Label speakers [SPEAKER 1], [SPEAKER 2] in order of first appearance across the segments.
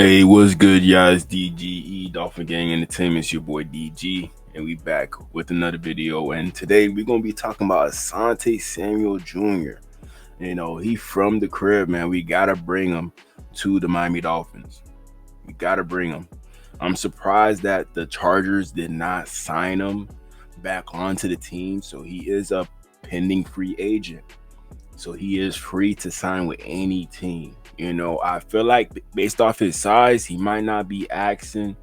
[SPEAKER 1] Hey, what's good, y'all? It's DGE Dolphin Gang Entertainment. It's your boy DG, and we back with another video. And today we're gonna be talking about Asante Samuel Jr. He from the crib, man. We gotta bring him to the Miami Dolphins. We gotta bring him. I'm surprised that the Chargers did not sign him back onto the team. So he is a pending free agent. So he is free to sign with any team. I feel like based off his size, he might not be asking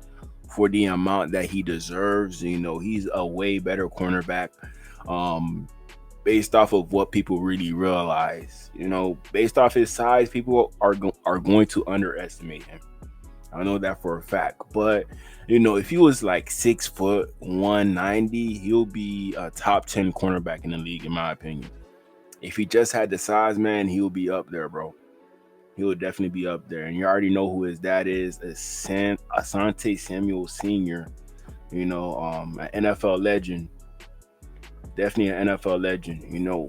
[SPEAKER 1] for the amount that he deserves. He's a way better cornerback. Based off of what people really realize. Based off his size, people are going to underestimate him. I know that for a fact. But if he was like 6 foot 190, he'll be a top 10 cornerback in the league, in my opinion. If he just had the size, man, he'll be up there, bro. He will definitely be up there. And you already know who his dad is, Asante Samuel Sr., an NFL legend. Definitely an NFL legend.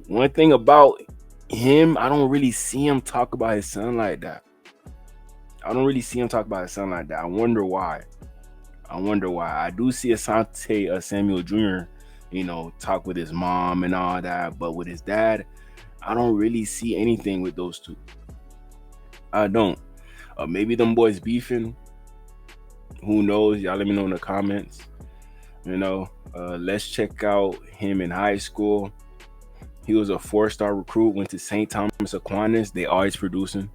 [SPEAKER 1] One thing about him, I don't really see him talk about his son like that. I wonder why. I do see Asante Samuel Jr., talk with his mom and all that. But with his dad, I don't really see anything with those two. I don't. Maybe them boys beefing. Who knows? Y'all let me know in the comments. Let's check out him in high school. He was a 4-star recruit, went to St. Thomas Aquinas. They always producing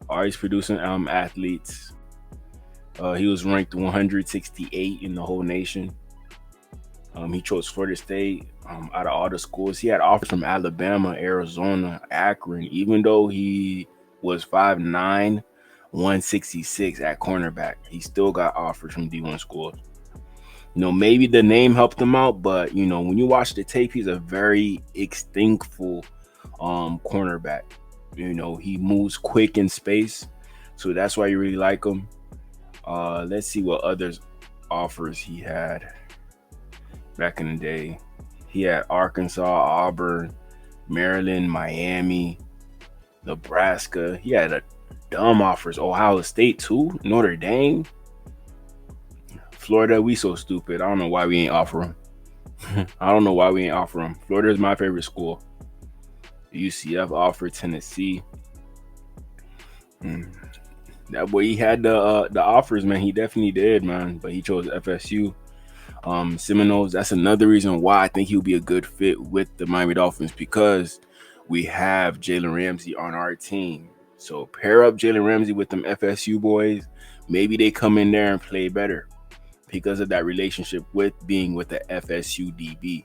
[SPEAKER 1] athletes. He was ranked 168 in the whole nation. He chose Florida State. Out of all the schools, he had offers from Alabama, Arizona, Akron. Even though he was 5'9", 166 at cornerback, he still got offers from D1 schools. Maybe the name helped him out, but when you watch the tape, he's a very instinctful cornerback. He moves quick in space, so that's why you really like him. Let's see what others offers he had back in the day. He had Arkansas, Auburn, Maryland, Miami, Nebraska. He had a dumb offers. Ohio State too, Notre Dame, Florida. We so stupid. I don't know why we ain't offer him. Florida is my favorite school. UCF offered Tennessee. That boy, he had the offers, man. He definitely did, man. But he chose FSU. Seminoles. That's another reason why I think he'll be a good fit with the Miami Dolphins, because we have Jalen Ramsey on our team. So pair up Jalen Ramsey with them FSU boys. Maybe they come in there and play better because of that relationship with being with the FSU DB.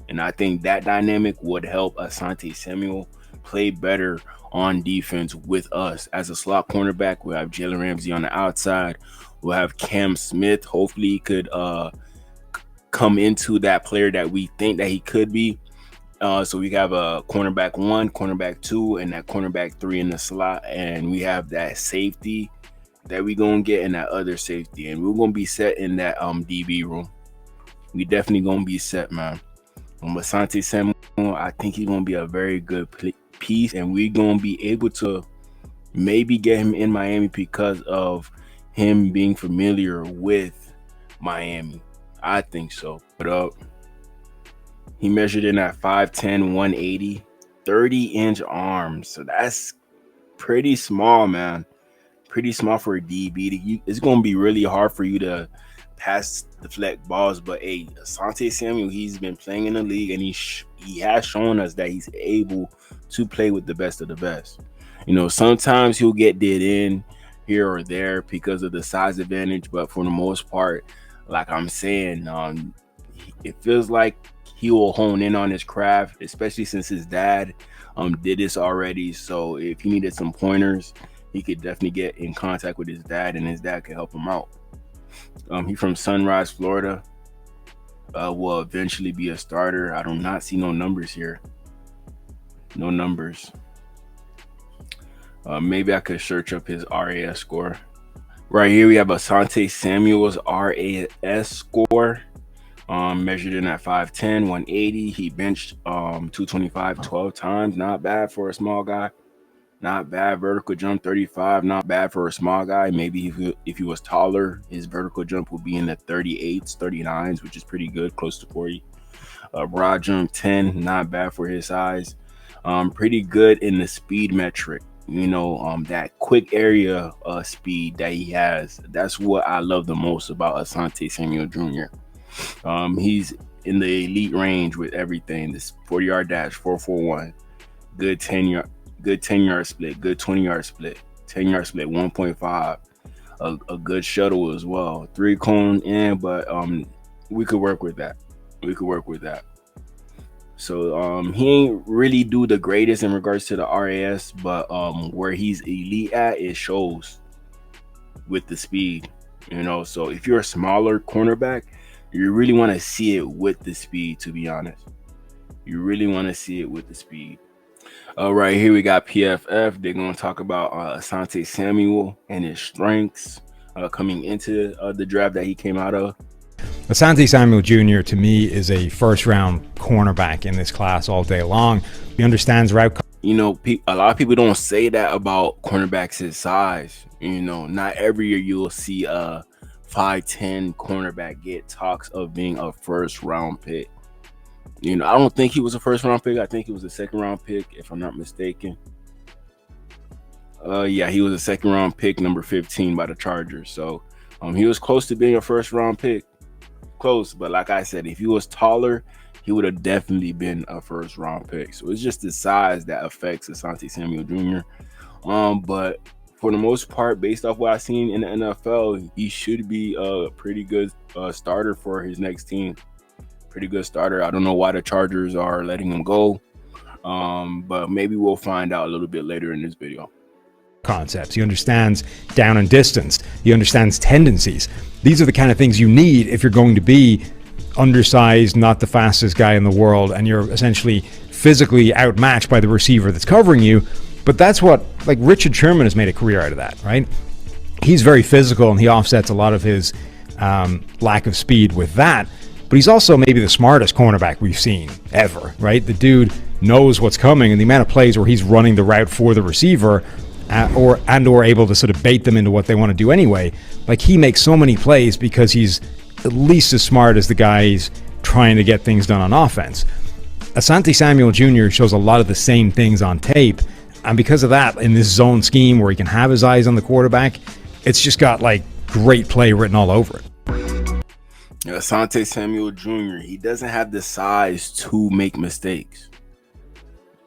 [SPEAKER 1] And I think that dynamic would help Asante Samuel play better on defense with us. As a slot cornerback, we'll have Jalen Ramsey on the outside. We'll have Cam Smith. Hopefully he could come into that player that we think that he could be. So we have a cornerback 1, cornerback 2, and that cornerback 3 in the slot. And we have that safety that we gonna get in that other safety. And we're gonna be set in that DB room. We definitely gonna be set, man. Asante Samuel, I think he's gonna be a very good piece, and we're gonna be able to maybe get him in Miami because of him being familiar with Miami. I think so. But he measured in at 5'10", 180, 30-inch arms. So that's pretty small, man. Pretty small for a DB. It's going to be really hard for you to pass deflect balls. But hey, Asante Samuel, he's been playing in the league, and he has shown us that he's able to play with the best of the best. Sometimes he'll get dead in here or there because of the size advantage. But for the most part, like I'm saying, it feels like he will hone in on his craft, especially since his dad did this already. So if he needed some pointers, he could definitely get in contact with his dad, and his dad could help him out. He's from Sunrise, Florida. Will eventually be a starter. I do not see no numbers here. No numbers. Maybe I could search up his RAS score. Right here we have Asante Samuel's RAS score. Measured in at 5'10", 180. He benched 225 12 times. Not bad for a small guy. Not bad. Vertical jump 35, not bad for a small guy. Maybe if he was taller, his vertical jump would be in the 38s, 39s, which is pretty good, close to 40. Broad jump 10, not bad for his size. Pretty good in the speed metric. That quick area speed that he has. That's what I love the most about Asante Samuel Jr. He's in the elite range with everything. This 40-yard dash, 4.41, good 10-yard split, good 20-yard split, 10-yard split, 1.5, a good shuttle as well. 3-cone in, but we could work with that. So he ain't really do the greatest in regards to the RAS, but where he's elite at, it shows with the speed. So if you're a smaller cornerback, you really want to see it with the speed, to be honest. You really want to see it with the speed. Right here we got PFF. They're going to talk about Asante Samuel and his strengths coming into the draft that he came out of.
[SPEAKER 2] Asante Samuel Jr. to me is a first-round cornerback in this class all day long. He understands route.
[SPEAKER 1] A lot of people don't say that about cornerbacks his size. Not every year you'll see a 5'10" cornerback get talks of being a first-round pick. I don't think he was a first-round pick. I think he was a second-round pick, if I'm not mistaken. Yeah, he was a second-round pick, number 15 by the Chargers. So he was close to being a first-round pick. Close, but like I said, if he was taller, he would have definitely been a first-round pick. So it's just the size that affects Asante Samuel Jr. But for the most part, based off what I've seen in the NFL, he should be a pretty good starter for his next team. Pretty good starter. I don't know why the Chargers are letting him go, but maybe we'll find out a little bit later in this video.
[SPEAKER 2] Concepts. He understands down and distance. He understands tendencies. These are the kind of things you need if you're going to be undersized, not the fastest guy in the world, and you're essentially physically outmatched by the receiver that's covering you. But that's what, like, Richard Sherman has made a career out of that, right? He's very physical and he offsets a lot of his lack of speed with that. But he's also maybe the smartest cornerback we've seen ever, right? The dude knows what's coming, and the amount of plays where he's running the route for the receiver or able to sort of bait them into what they want to do anyway. Like, he makes so many plays because he's at least as smart as the guys trying to get things done on offense. Asante Samuel Jr. shows a lot of the same things on tape, and because of that, in this zone scheme where he can have his eyes on the quarterback, it's just got like great play written all over it.
[SPEAKER 1] Asante Samuel Jr., he doesn't have the size to make mistakes.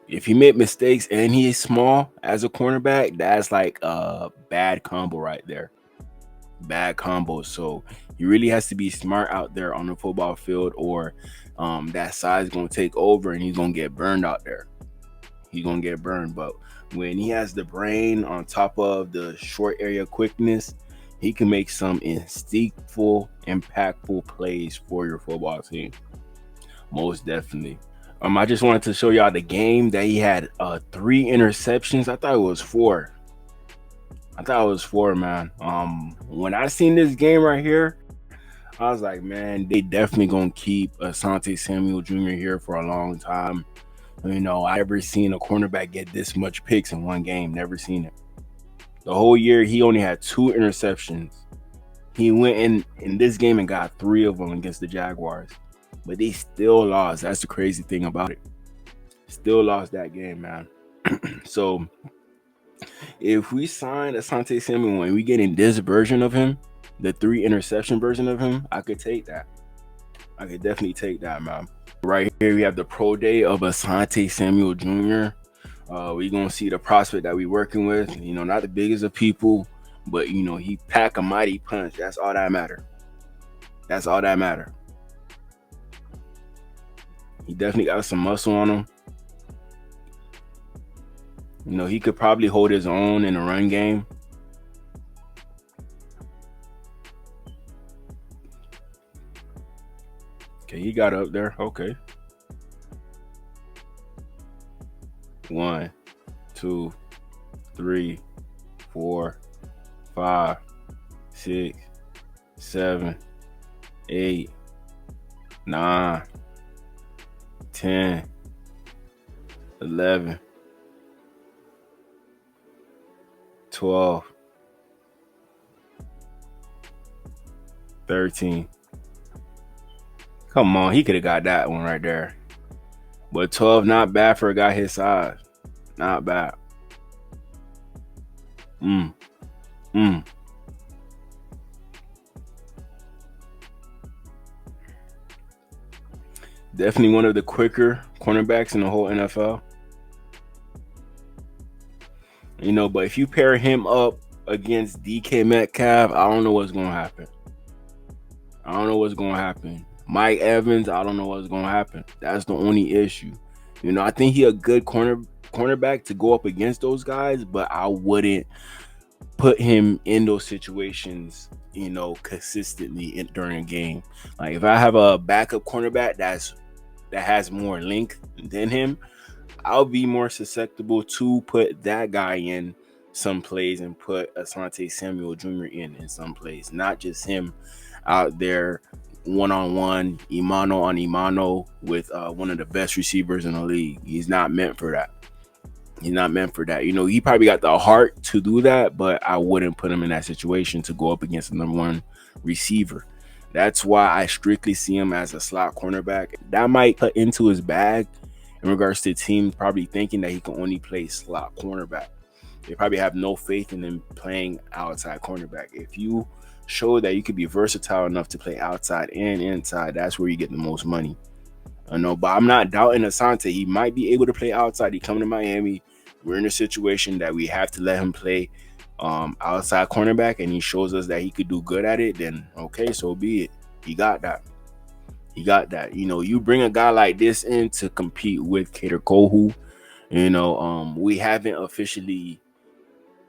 [SPEAKER 1] If he made mistakes and he is small as a cornerback, that's like a bad combo right there. Bad combo. So he really has to be smart out there on the football field, or that size is going to take over and he's going to get burned out there. He's going to get burned. But when he has the brain on top of the short area quickness, he can make some instinctful, impactful plays for your football team. Most definitely. I just wanted to show y'all the game that he had 3 interceptions. I thought it was 4. Man. When I seen this game right here, I was like, man, they definitely gonna keep Asante Samuel Jr. here for a long time. I never seen a cornerback get this much picks in one game. Never seen it. The whole year, he only had 2 interceptions. He went in this game and got 3 of them against the Jaguars. But they still lost. That's the crazy thing about it. Still lost that game, man. So if we sign Asante Samuel and we get in this version of him, the 3 interception version of him, I could take that. I could definitely take that, man. Right here, we have the pro day of Asante Samuel Jr. We're going to see the prospect that we're working with. Not the biggest of people, but, he pack a mighty punch. That's all that matter. That's all that matter. He definitely got some muscle on him. He could probably hold his own in the run game. Okay, he got up there. Okay. 1, 2, 3, 4, 5, 6, 7, 8, 9, 10, 11, 12, 13. Come on, he could have got that one right there. But 12, not bad for a guy his size. Not bad. Mm. Definitely one of the quicker cornerbacks in the whole NFL. But if you pair him up against DK Metcalf, I don't know what's going to happen. Mike Evans, I don't know what's going to happen. That's the only issue. I think he a good cornerback to go up against those guys, but I wouldn't put him in those situations, consistently during a game. Like if I have a backup cornerback that has more length than him, I'll be more susceptible to put that guy in some plays and put Asante Samuel Jr. in some plays, not just him out there one-on-one, Imano on Imano with one of the best receivers in the league. He's not meant for that. He probably got the heart to do that, but I wouldn't put him in that situation to go up against the number one receiver. That's why I strictly see him as a slot cornerback. That might cut into his bag in regards to teams probably thinking that he can only play slot cornerback. They probably have no faith in him playing outside cornerback. If you show that you could be versatile enough to play outside and inside, that's where you get the most money. I know, but I'm not doubting Asante. He might be able to play outside. He coming to Miami. We're in a situation that we have to let him play outside cornerback, and he shows us that he could do good at it. Then okay, so be it. He got that. You bring a guy like this in to compete with Kader Kohu. We haven't officially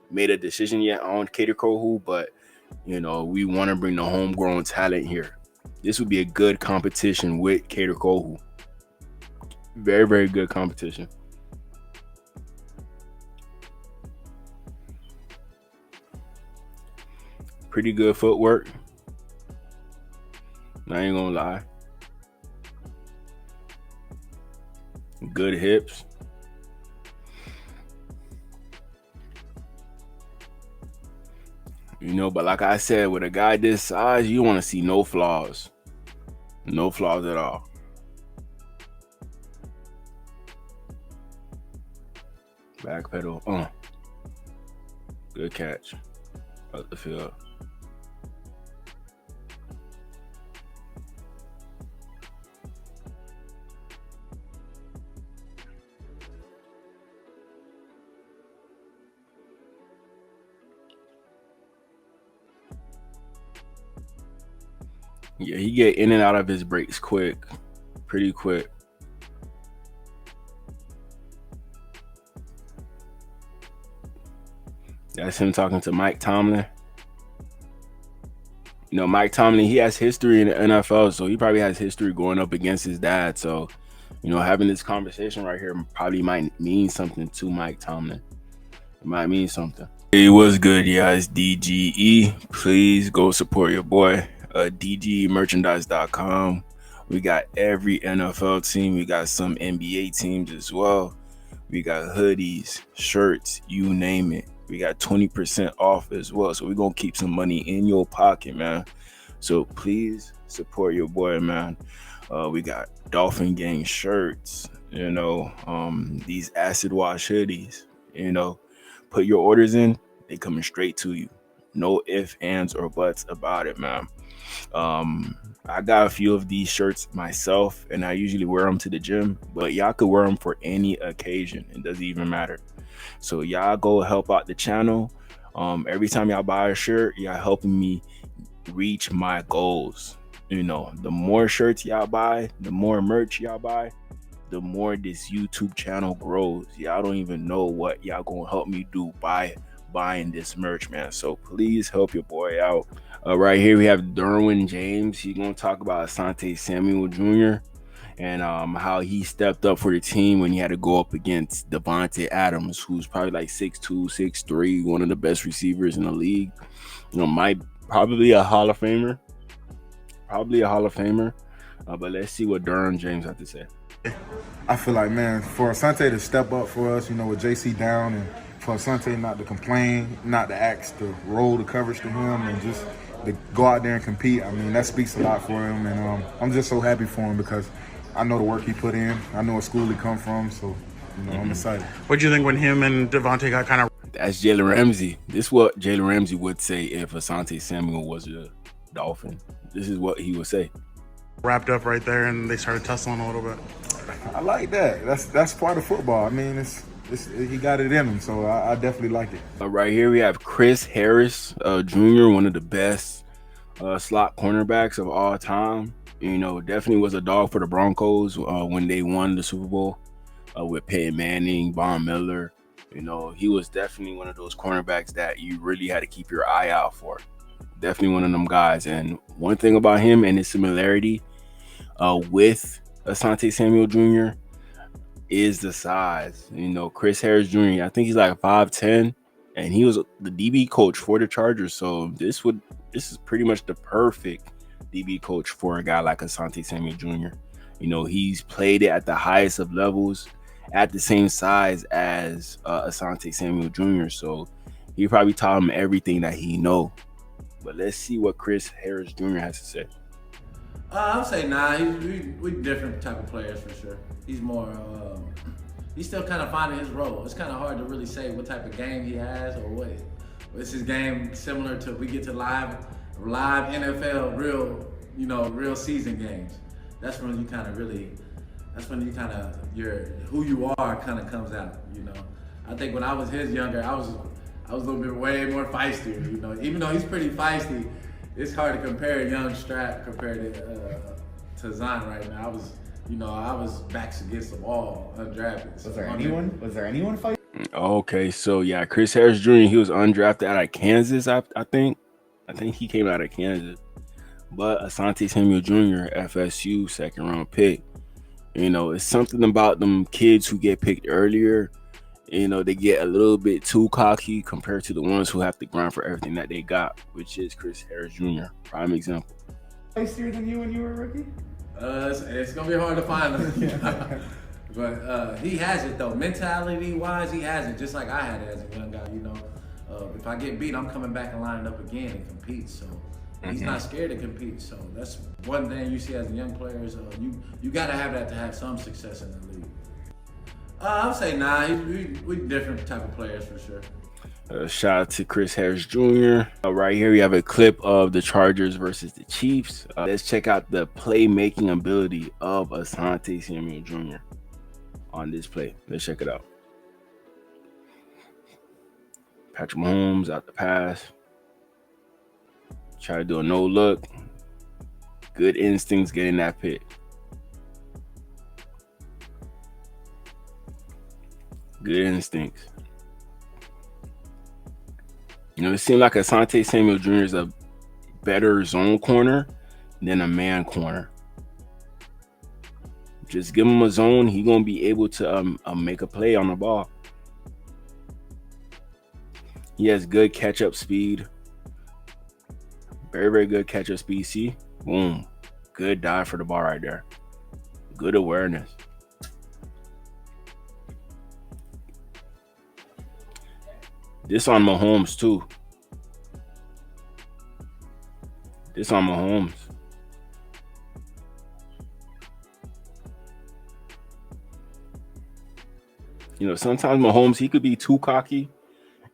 [SPEAKER 1] made a decision yet on Kader Kohu, but we want to bring the homegrown talent here. This would be a good competition with Kader Kohu. Very, very good competition. Pretty good footwork. I ain't gonna lie. Good hips. But like I said, with a guy this size, you want to see no flaws. No flaws at all. Back pedal. Good catch. Up the field. Yeah, he get in and out of his breaks quick. Pretty quick. That's him talking to Mike Tomlin. Mike Tomlin, he has history in the NFL, so he probably has history going up against his dad. So, having this conversation right here probably might mean something to Mike Tomlin. It might mean something. Hey, what's good? Yeah, it's DGE. Please go support your boy. DGmerchandise.com. We got every NFL team. We got some NBA teams as well. We got hoodies, shirts, you name it. We got 20% off as well. So we're going to keep some money in your pocket, man. So please support your boy, man. We got Dolphin Gang shirts, these acid wash hoodies, put your orders in. They coming straight to you. No ifs, ands, or buts about it, man. I got a few of these shirts myself, and I usually wear them to the gym, but y'all could wear them for any occasion. It doesn't even matter. So y'all go help out the channel. Every time y'all buy a shirt, y'all helping me reach my goals. The more shirts y'all buy, the more merch y'all buy, the more this YouTube channel grows. Y'all don't even know what y'all gonna help me do by buying this merch, man. So please help your boy out. Right here we have Derwin James. He's gonna talk about Asante Samuel Jr. and how he stepped up for the team when he had to go up against Devontae Adams, who's probably like 6'2", 6'3", one of the best receivers in the league. Probably a Hall of Famer. But let's see what Derwin James had to say.
[SPEAKER 3] I feel like, man, for Asante to step up for us, with JC down and for Asante not to complain, not to ask to roll the coverage to him, and just to go out there and compete. I mean, that speaks a lot for him, and I'm just so happy for him because I know the work he put in. I know what school he come from, so I'm excited.
[SPEAKER 4] What'd you think when him and Devontae got kind of?
[SPEAKER 1] That's Jalen Ramsey. This is what Jalen Ramsey would say if Asante Samuel was a Dolphin. This is what he would say.
[SPEAKER 4] Wrapped up right there, and they started tussling a little bit.
[SPEAKER 3] I like that. That's part of football. I mean, he got it in him, so I definitely like it.
[SPEAKER 1] Right here we have Chris Harris Jr., one of the best slot cornerbacks of all time. Definitely was a dog for the Broncos when they won the Super Bowl with Peyton Manning, Von Miller. He was definitely one of those cornerbacks that you really had to keep your eye out for. Definitely one of them guys. And one thing about him and his similarity with Asante Samuel Jr. is the size. Chris Harris Jr., I think he's like 5'10", and he was the DB coach for the Chargers. So this is pretty much the perfect DB coach for a guy like Asante Samuel Jr. He's played it at the highest of levels at the same size as Asante Samuel Jr. So he probably taught him everything that he know. But let's see what Chris Harris Jr. has to say.
[SPEAKER 5] I would say we different type of players for sure. He's more, he's still kind of finding his role. It's kind of hard to really say what type of game he has or what. Is his game similar to we get to live NFL, real season games. That's when you kind of who you are kind of comes out. I think when I was his younger, I was a little bit way more feisty. Even though he's pretty feisty, it's hard to compare young Strat compared to Zion right now. I was backs against the wall, undrafted.
[SPEAKER 6] Was there anyone fighting?
[SPEAKER 1] Okay, so yeah, Chris Harris Jr., he was undrafted out of Kansas, I think. I think he came out of Kansas. But Asante Samuel Jr., FSU, second round pick. It's something about them kids who get picked earlier. They get a little bit too cocky compared to the ones who have to grind for everything that they got, which is Chris Harris Jr., prime example.
[SPEAKER 6] Feistier than you when you were a rookie?
[SPEAKER 5] It's going to be hard to find him. But he has it, though. Mentality-wise, he has it, just like I had it as a young guy, If I get beat, I'm coming back and lining up again and compete. So he's not scared to compete. So that's one thing you see as a young player is you got to have that to have some success in the league. I would say we different type of players for sure.
[SPEAKER 1] Shout out to Chris Harris Jr. Right here we have a clip of the Chargers versus the Chiefs. Let's check out the playmaking ability of Asante Samuel Jr. on this play. Let's check it out. Patrick Mahomes out the pass. Try to do a no look. Good instincts getting that pick. Good instincts. It seemed like Asante Samuel Jr. is a better zone corner than a man corner. Just give him a zone, he's going to be able to make a play on the ball. He has good catch-up speed. Very, very good catch-up speed. See? Boom. Good dive for the ball right there. Good awareness. This on Mahomes, too. This on Mahomes. Sometimes Mahomes, he could be too cocky,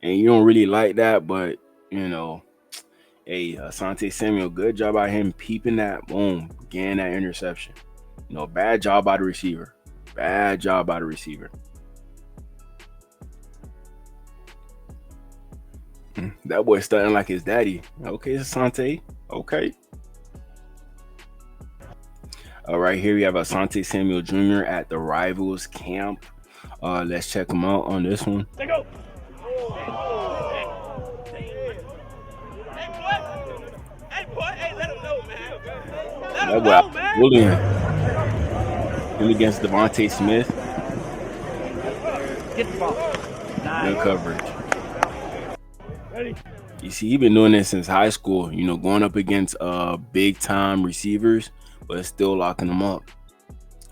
[SPEAKER 1] and you don't really like that, but, hey, Asante Samuel, good job by him peeping that, boom, getting that interception. Bad job by the receiver. Bad job by the receiver. That boy stunting like his daddy. Okay, Asante. Okay. All right, here we have Asante Samuel Jr. at the Rivals camp. Let's check him out on this one.
[SPEAKER 7] Take go. Hey, boy, let him know, man. Let him know, man.
[SPEAKER 1] William. Him against Devontae Smith.
[SPEAKER 7] Get the ball.
[SPEAKER 1] Good coverage. You see, he's been doing this since high school, going up against big time receivers, but still locking them up.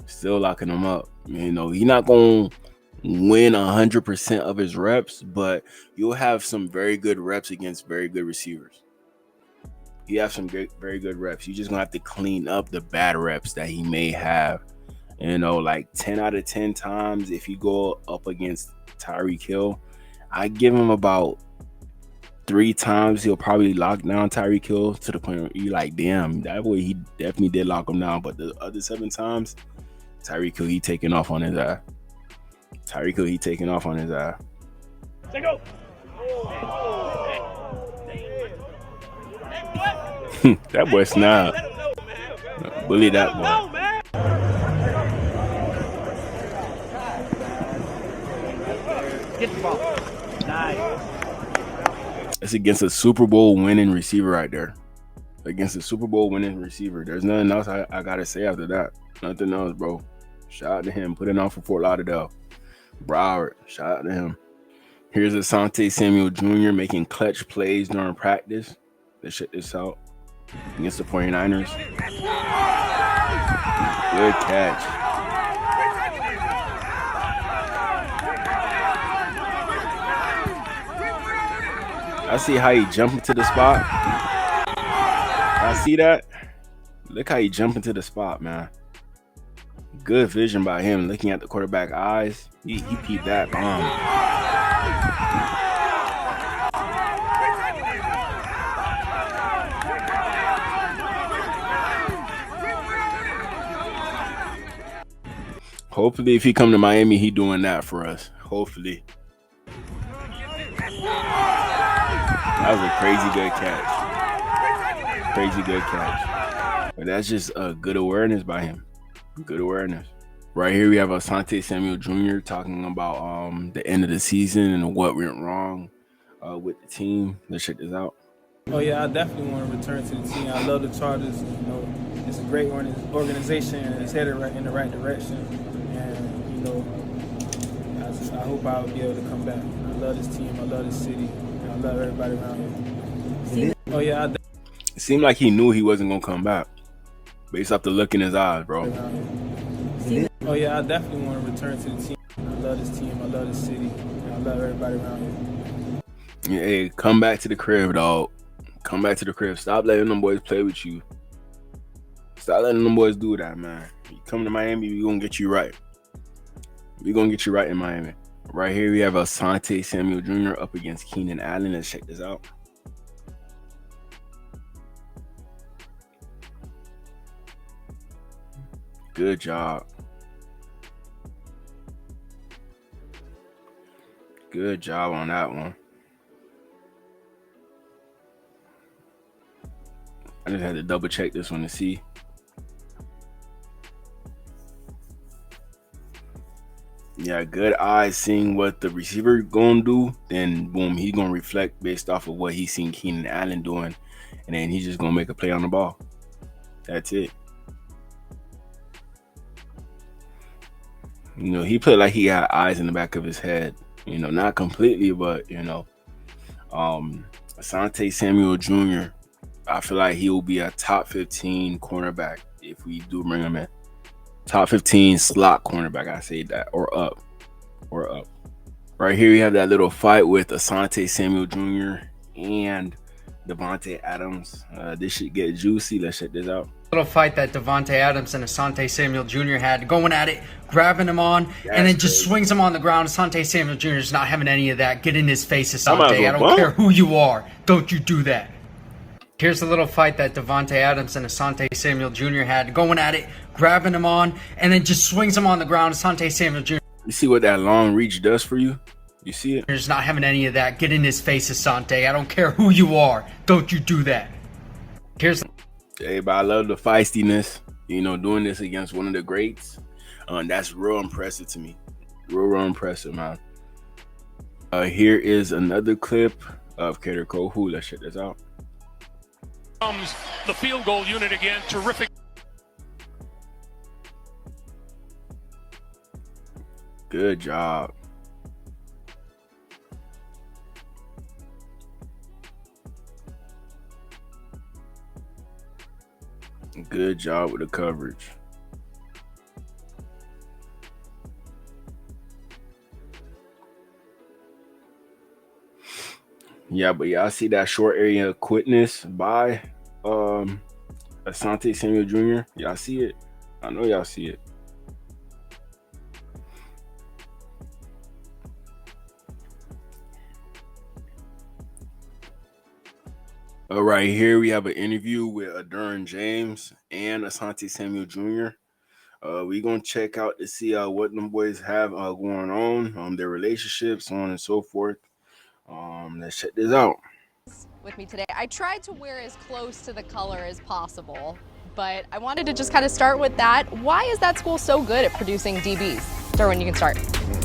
[SPEAKER 1] Still locking them up. He's not going to win 100% of his reps, but you'll have some very good reps against very good receivers. You have some very good reps. You're just gonna have to clean up the bad reps that he may have. Like 10 out of 10 times, if you go up against Tyreek Hill, I give him about 3 times he'll probably lock down Tyreek Hill to the point where you're like, damn, that boy, he definitely did lock him down. But the other 7 times, Tyreek Hill, he taking off on his eye. Tyreek Hill, he taking off on his eye. That boy snap. Bully that boy.
[SPEAKER 7] Get the ball. Nice.
[SPEAKER 1] That's against a Super Bowl winning receiver right there. Against a Super Bowl winning receiver. There's nothing else I gotta say after that. Nothing else, bro. Shout out to him. Put it on for Fort Lauderdale. Broward. Shout out to him. Here's Asante Samuel Jr. making clutch plays during practice. Let's check this out. Against the 49ers. Good catch. I see how he jumped into the spot. I see that. Look how he jumped into the spot, man. Good vision by him, looking at the quarterback eyes. He peeped that bomb. Hopefully, if he come to Miami, he doing that for us. Hopefully. That was a crazy good catch. Crazy good catch. But that's just a good awareness by him. Good awareness. Right here we have Asante Samuel Jr. talking about the end of the season and what went wrong with the team. Let's check this out.
[SPEAKER 8] Oh yeah, I definitely want to return to the team. I love the Chargers. It's a great organization and it's headed right in the right direction. And I hope I'll be able to come back. I love this team. I love this city. And I love everybody around here. Oh yeah,
[SPEAKER 1] it seemed like he knew he wasn't gonna come back, based off the look in his eyes, bro.
[SPEAKER 8] Oh yeah, I definitely want to return to the team. I love this team. I love this city. And I love everybody around here.
[SPEAKER 1] Hey, come back to the crib, dog. Come back to the crib. Stop letting them boys play with you. Stop letting them boys do that, man. You come to Miami, we're gonna get you right. We're gonna get you right in Miami. Right here we have Asante Samuel Jr. up against Keenan Allen. Let's check this out. Good job. Good job on that one. I just had to double check this one to see. Yeah, good eyes seeing what the receiver gonna do. Then boom, he gonna reflect based off of what he seen Keenan Allen doing, and then he's just gonna make a play on the ball. That's it. He played like he had eyes in the back of his head. Not completely, but Asante Samuel Jr. I feel like he will be a top 15 cornerback if we do bring him in. Top 15 slot cornerback, I say that, or up. Right here, we have that little fight with Asante Samuel Jr. and Davante Adams. This should get juicy. Let's check this out.
[SPEAKER 9] Little fight that Davante Adams and Asante Samuel Jr. had, going at it, grabbing him on, and then just swings him on the ground. Asante Samuel Jr. is not having any of that. Get in his face, Asante. I don't care who you are. Don't you do that. Here's the little fight that Davante Adams and Asante Samuel Jr. had, going at it, grabbing him on, and then just swings him on the ground. Asante Samuel Jr.
[SPEAKER 1] You see what that long reach does for you? You see it?
[SPEAKER 9] He's not having any of that. Get in his face, Asante. I don't care who you are. Don't you do that.
[SPEAKER 1] Hey, but I love the feistiness. Doing this against one of the greats. That's real impressive to me. Real impressive, man. Here is another clip of Kader Kohu. Let's check this out.
[SPEAKER 10] Comes the field goal unit again. Terrific.
[SPEAKER 1] Good job. Good job with the coverage. Yeah, but y'all see that short area quickness by Asante Samuel Jr.? Y'all see it? I know y'all see it. All right, here we have an interview with Derwin James and Asante Samuel Jr. We're going to check out to see what them boys have going on, their relationships, so on and so forth. Let's check this out.
[SPEAKER 11] With me today, I tried to wear as close to the color as possible, but I wanted to just kind of start with that. Why is that school so good at producing DBs? Derwin, you can start.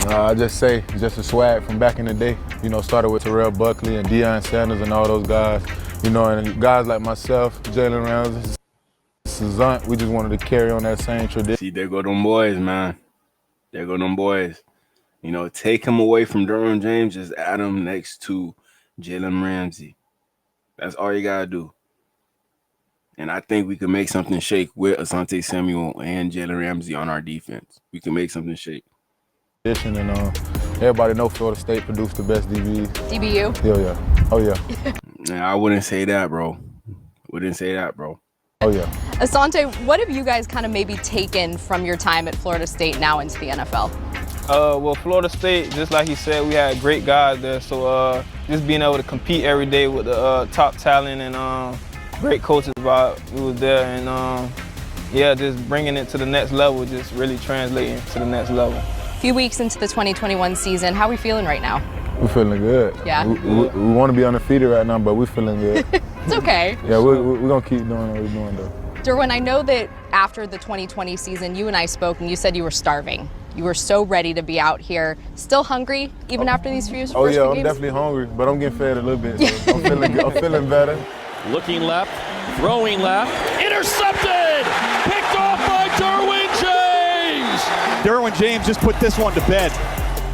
[SPEAKER 3] I just say, just a swag from back in the day. You know, started with Terrell Buckley and Deion Sanders and all those guys. You know, and guys like myself, Jalen Ramsey, Asante, we just wanted to carry on that same tradition.
[SPEAKER 1] See, there go them boys, man. There go them boys. You know, take him away from Derwin James, just add him next to Jalen Ramsey. That's all you got to do. And I think we can make something shake with Asante Samuel and Jalen Ramsey on our defense. We can make something shake.
[SPEAKER 3] And everybody know Florida State produced the best DBs.
[SPEAKER 11] DBU?
[SPEAKER 3] Hell yeah. Oh, yeah.
[SPEAKER 1] Nah, I wouldn't say that, bro. Wouldn't say that, bro.
[SPEAKER 3] Oh, yeah.
[SPEAKER 11] Asante, what have you guys kind of maybe taken from your time at Florida State now into the NFL?
[SPEAKER 8] Well, Florida State, just like he said, we had great guys there. So just being able to compete every day with the top talent and great coaches while we was there. And yeah, just bringing it to the next level, just really translating to the next level.
[SPEAKER 11] A few weeks into the 2021 season, how are we feeling right now?
[SPEAKER 3] We're feeling good.
[SPEAKER 11] Yeah?
[SPEAKER 3] We want to be undefeated right now, but we're feeling good.
[SPEAKER 11] It's okay.
[SPEAKER 3] Yeah, we're going to keep doing what we're doing, though.
[SPEAKER 11] Derwin, I know that after the 2020 season, you and I spoke and you said you were starving. You were so ready to be out here. Still hungry, even after these few
[SPEAKER 3] Oh, yeah, I'm
[SPEAKER 11] games?
[SPEAKER 3] definitely hungry, but I'm getting fed a little bit. So I'm feeling good. I'm feeling better.
[SPEAKER 10] Looking left, throwing left, intercepted! Picked off by Derwin James!
[SPEAKER 12] Derwin James just put this one to bed.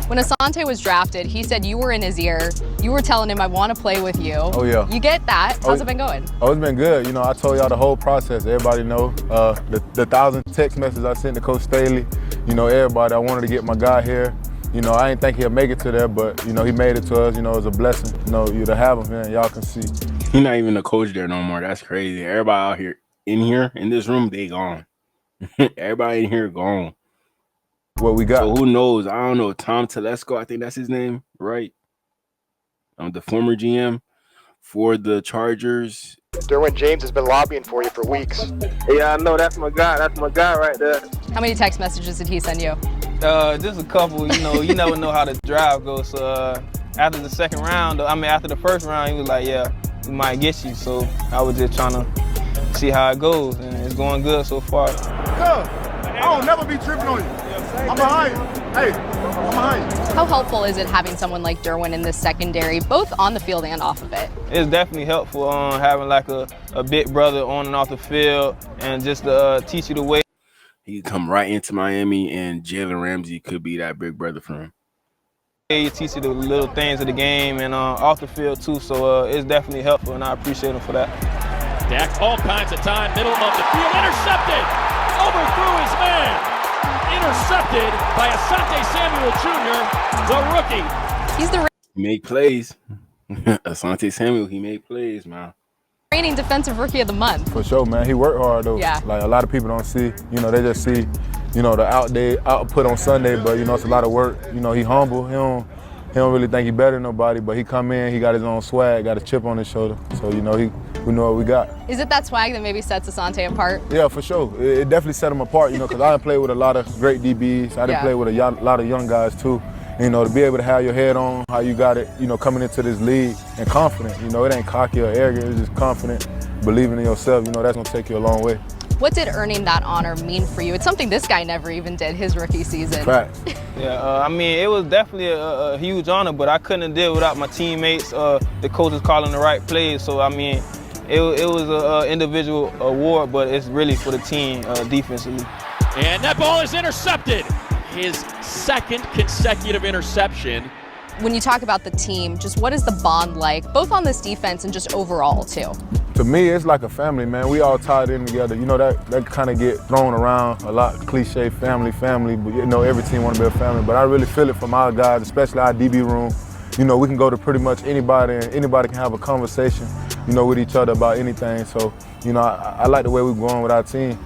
[SPEAKER 11] When Asante was drafted, he said you were in his ear. You were telling him, I want to play with you.
[SPEAKER 3] Oh, yeah.
[SPEAKER 11] You get that. How's it been going?
[SPEAKER 3] Oh, it's been good. You know, I told y'all the whole process. Everybody know the 1,000 text messages I sent to Coach Staley. You know, everybody, I wanted to get my guy here. You know, I didn't think he'd make it to there, but, you know, he made it to us. You know, it was a blessing, you know, you to have him here, y'all can see.
[SPEAKER 1] He's not even the coach there no more. That's crazy. Everybody out here, in this room, they gone. Everybody in here gone.
[SPEAKER 3] What we got?
[SPEAKER 1] So who knows? I don't know. Tom Telesco, I think that's his name, right? The former GM for the Chargers.
[SPEAKER 13] Derwin James has been lobbying for you for weeks. Yeah, I know. That's my guy. That's my guy right there.
[SPEAKER 11] How many text messages did he send you?
[SPEAKER 8] Just a couple. You know, you never know how the drive goes. So after the second round, after the first round, he was like, yeah, we might get you. So I was just trying to see how it goes, and it's going good so far.
[SPEAKER 3] Good. I'll never be tripping on you. I'm behind you. Hey, I'm behind you.
[SPEAKER 11] How helpful is it having someone like Derwin in the secondary, both on the field and off of it?
[SPEAKER 8] It's definitely helpful having like a big brother on and off the field and just teach you the way.
[SPEAKER 1] He could come right into Miami, and Jalen Ramsey could be that big brother for him.
[SPEAKER 8] He teach you the little things of the game and off the field too, so it's definitely helpful, and I appreciate him for that.
[SPEAKER 10] Dak all kinds of time, middle of the field, intercepted! Overthrew his man! Intercepted by Asante Samuel Jr., the rookie.
[SPEAKER 11] He's the
[SPEAKER 1] He make plays. Asante Samuel, he made plays, man.
[SPEAKER 11] reigning defensive rookie of the month.
[SPEAKER 3] For sure, man. He worked hard, though.
[SPEAKER 11] Yeah.
[SPEAKER 3] Like, a lot of people don't see, you know, they just see, you know, the output on Sunday, but, you know, it's a lot of work. You know, he humble. He don't really think he better than nobody, but he come in, he got his own swag, got a chip on his shoulder. So, you know, we know what we got.
[SPEAKER 11] Is it that swag that maybe sets Asante apart?
[SPEAKER 3] Yeah, for sure. It definitely set him apart, you know, because I done played with a lot of great DBs. I done played with a lot of young guys, too. You know, to be able to have your head on, how you got it, you know, coming into this league and confident. You know, it ain't cocky or arrogant, it's just confident, believing in yourself. You know, that's going to take you a long way.
[SPEAKER 11] What did earning that honor mean for you? It's something this guy never even did his rookie season.
[SPEAKER 3] Facts.
[SPEAKER 8] Yeah, it was definitely a huge honor, but I couldn't have did it without my teammates, the coaches calling the right plays. So, it was an individual award, but it's really for the team defensively.
[SPEAKER 10] And that ball is intercepted. His second consecutive interception.
[SPEAKER 11] When you talk about the team, just what is the bond like, both on this defense and just overall, too?
[SPEAKER 3] To me, it's like a family, man. We all tied in together. You know, that kind of get thrown around a lot, cliche, family, but, you know, every team want to be a family. But I really feel it from our guys, especially our DB room. you know, we can go to pretty much anybody and anybody can have a conversation, you know, with each other about anything. So, you know, I like the way we're going with our team.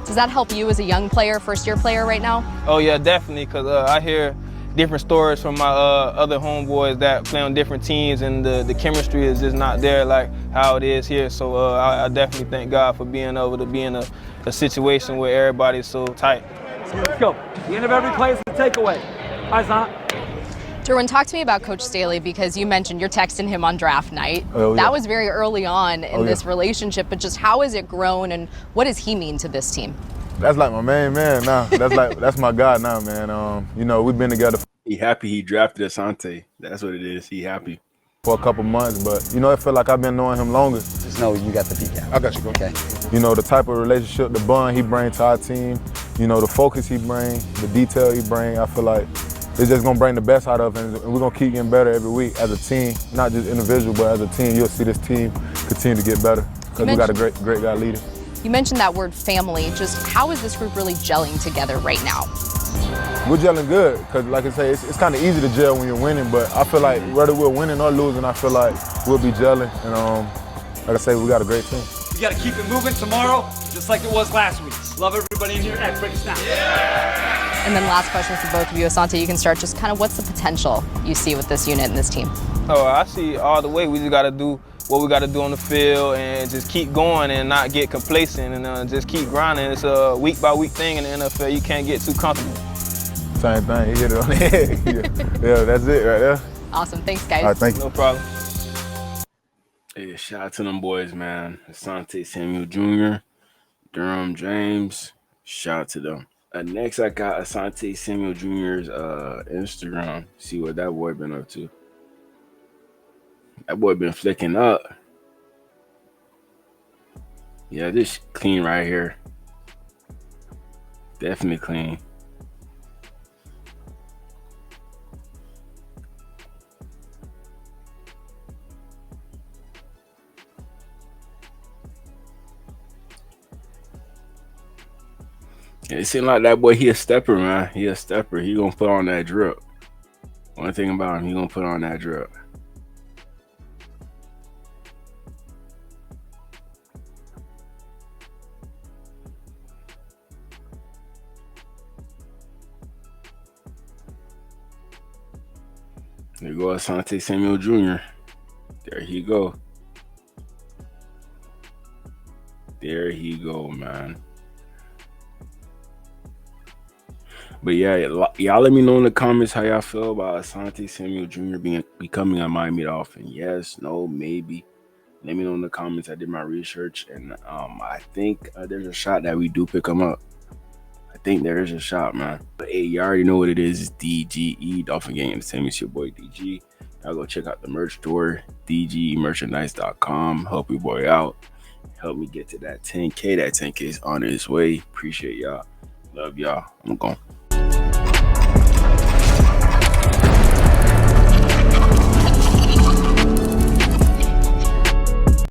[SPEAKER 11] Does that help you as a young player, first-year player right now?
[SPEAKER 8] Oh yeah, definitely, because I hear different stories from my other homeboys that play on different teams, and the chemistry is just not there like how it is here. So I definitely thank God for being able to be in a situation where everybody's so tight.
[SPEAKER 10] Let's go. The end of every play is a takeaway. Asante.
[SPEAKER 11] Derwin, talk to me about Coach Staley, because you mentioned you're texting him on draft night.
[SPEAKER 3] Oh, yeah.
[SPEAKER 11] That was very early on in this relationship, but just how has it grown and what does he mean to this team?
[SPEAKER 3] That's like my main man now. That's my guy now, man. You know, we've been together.
[SPEAKER 1] He happy he drafted Asante. That's what it is. He happy.
[SPEAKER 3] For a couple months, but you know, it felt like I've been knowing him longer.
[SPEAKER 14] Just know you got the PCAP.
[SPEAKER 3] I got you, bro.
[SPEAKER 14] Okay.
[SPEAKER 3] You know, the type of relationship, the bond he brings to our team, you know, the focus he brings, the detail he brings, I feel like it's just gonna bring the best out of him, and we're gonna keep getting better every week as a team, not just individual, but as a team. You'll see this team continue to get better because we got a great guy leading.
[SPEAKER 11] You mentioned that word family. Just how is this group really gelling together right now?
[SPEAKER 3] We're gelling good because, like I say, it's kind of easy to gel when you're winning, but I feel like whether we're winning or losing, I feel like we'll be gelling, and like I say, we got a great team.
[SPEAKER 10] We got to keep it moving tomorrow, just like it was last week. Love everybody in here. Everybody snap.
[SPEAKER 11] And then last question for both of you. Asante, you can start. Just kind of what's the potential you see with this unit and this team?
[SPEAKER 8] Oh, I see all the way. We just got to do what we got to do on the field and just keep going and not get complacent and just keep grinding. It's a week-by-week thing in the NFL. You can't get too comfortable.
[SPEAKER 3] Same thing. You hit it on the head. Yeah, that's it right there.
[SPEAKER 11] Awesome. Thanks, guys.
[SPEAKER 3] All right, thank you.
[SPEAKER 8] No problem.
[SPEAKER 1] Hey, shout out to them boys, man. Asante Samuel Jr., Durham James. Shout out to them. Next, I got Asante Samuel Jr.'s Instagram. See what that boy been up to. That boy been flicking up. Yeah, this clean right here. Definitely clean. It seems like that boy, he a stepper, man. He a stepper. He gonna put on that drip. One thing about him, he gonna put on that drip. There you go, Asante Samuel Jr. There he go. There he go, man. But yeah, y'all let me know in the comments how y'all feel about Asante Samuel Jr. becoming a Miami Dolphin. Yes, no, maybe. Let me know in the comments. I did my research, and I think there's a shot that we do pick him up. I think there is a shot, man. But hey, you already know what it is. It's DGE, Dolphin Gang Entertainment. It's your boy DG. Y'all go check out the merch store, dgmerchandise.com. Help your boy out. Help me get to that 10K. That 10K is on its way. Appreciate y'all. Love y'all. I'm gone.